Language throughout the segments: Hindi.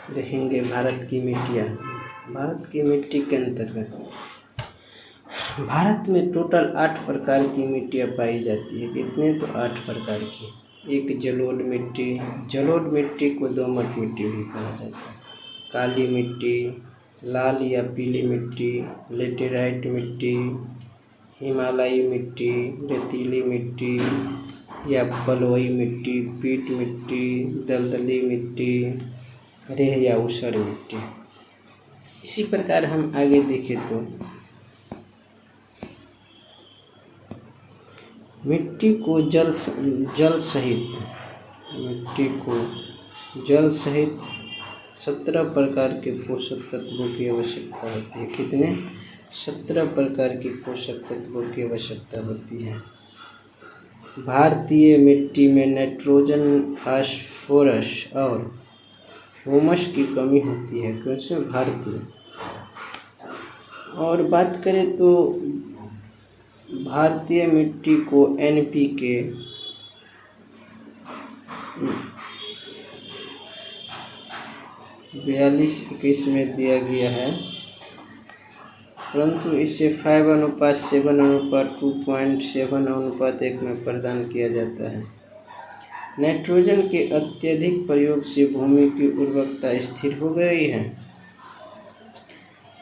देखेंगे भारत की मिट्टियाँ। भारत की मिट्टी के अंतर्गत भारत में टोटल 8 प्रकार की मिट्टियाँ पाई जाती है। कितने? तो 8 प्रकार की। एक जलोढ़ मिट्टी, जलोढ़ मिट्टी को दोमट मिट्टी भी कहा जाता है। काली मिट्टी, लाल या पीली मिट्टी, लेटेराइट मिट्टी, हिमालयी मिट्टी, रेतीली मिट्टी या बलुई मिट्टी, पीट मिट्टी, दलदली मिट्टी, रेह या ऊसर मिट्टी। इसी प्रकार हम आगे देखें तो मिट्टी को जल सहित 17 प्रकार के पोषक तत्वों की आवश्यकता होती है। कितने? 17 प्रकार की पोषक तत्वों की आवश्यकता होती है। भारतीय मिट्टी में नाइट्रोजन, फास्फोरस और ह्यूमस की कमी होती है। कैसे? भारतीय। और बात करें तो भारतीय मिट्टी को NPK 42-21 में दिया गया है, परंतु इसे 5:7:2.7:1 में प्रदान किया जाता है। नाइट्रोजन के अत्यधिक प्रयोग से भूमि की उर्वरकता स्थिर हो गई है।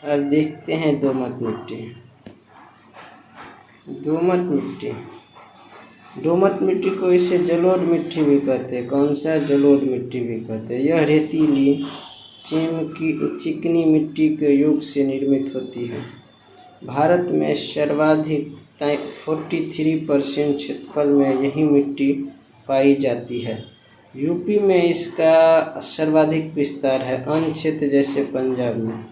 अब देखते हैं दोमट मिट्टी। दोमट मिट्टी को इसे जलोढ़ मिट्टी भी कहते हैं। कौन सा? जलोढ़ मिट्टी भी कहते हैं। यह रेतीली, चिकनी मिट्टी के योग से निर्मित होती है। भारत में सर्वाधिक 43% क्षेत्रफल में यही मिट्टी पाई जाती है। यूपी में इसका सर्वाधिक विस्तार है, अन्य क्षेत्र जैसे पंजाब में।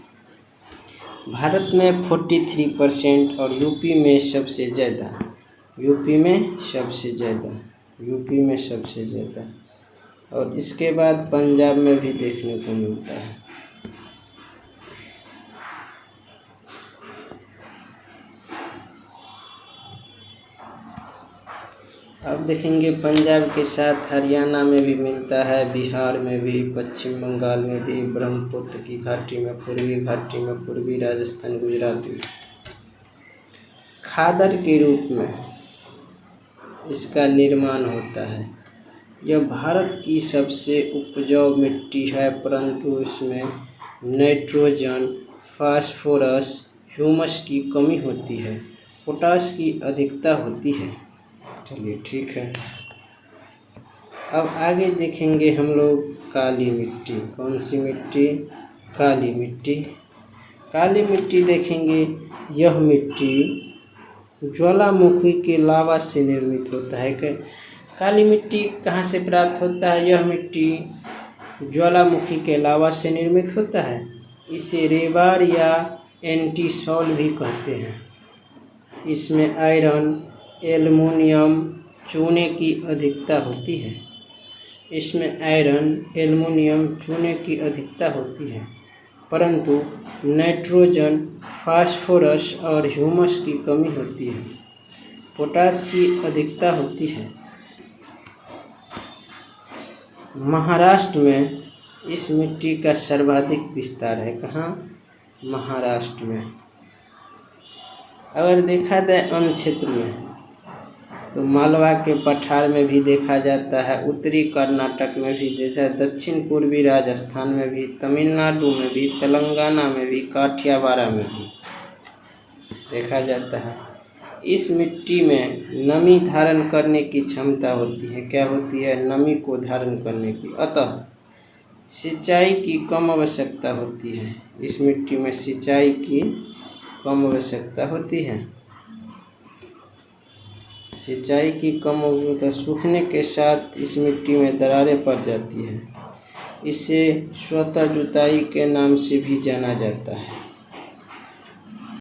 भारत में 43% और यूपी में सबसे ज़्यादा और इसके बाद पंजाब में भी देखने को मिलता है। अब देखेंगे पंजाब के साथ हरियाणा में भी मिलता है, बिहार में भी, पश्चिम बंगाल में भी, ब्रह्मपुत्र की घाटी में, पूर्वी घाटी में, पूर्वी राजस्थान, गुजरात में। खादर के रूप में इसका निर्माण होता है। यह भारत की सबसे उपजाऊ मिट्टी है, परंतु इसमें नाइट्रोजन, फास्फोरस, ह्यूमस की कमी होती है, पोटाश की अधिकता होती है। चलिए ठीक है। अब आगे देखेंगे हम लोग काली मिट्टी। कौन सी मिट्टी? काली मिट्टी। काली मिट्टी देखेंगे, यह मिट्टी ज्वालामुखी के लावा से निर्मित होता है। काली मिट्टी कहाँ से प्राप्त होता है? यह मिट्टी ज्वालामुखी के लावा से निर्मित होता है। इसे रेवार या एंटीसॉल भी कहते हैं। इसमें आयरन, एल्युमिनियम, चूने की अधिकता होती है, परंतु नाइट्रोजन, फास्फोरस और ह्यूमस की कमी होती है, पोटाश की अधिकता होती है। महाराष्ट्र में इस मिट्टी का सर्वाधिक विस्तार है। कहाँ? महाराष्ट्र में। अगर देखा जाए अन्य क्षेत्र में तो मालवा के पठार में भी देखा जाता है, उत्तरी कर्नाटक में भी देखा है, दक्षिण पूर्वी राजस्थान में भी, तमिलनाडु में भी, तेलंगाना में भी, काठियावाड़ में भी देखा जाता है। इस मिट्टी में नमी धारण करने की क्षमता होती है। क्या होती है? नमी को धारण करने की। अतः सिंचाई की कम आवश्यकता होती है। इस मिट्टी में सिंचाई की कम आवश्यकता होती है। सिंचाई की कम आवश्यकता सूखने के साथ इस मिट्टी में दरारें पड़ जाती है। इसे स्वतः जुताई के नाम से भी जाना जाता है।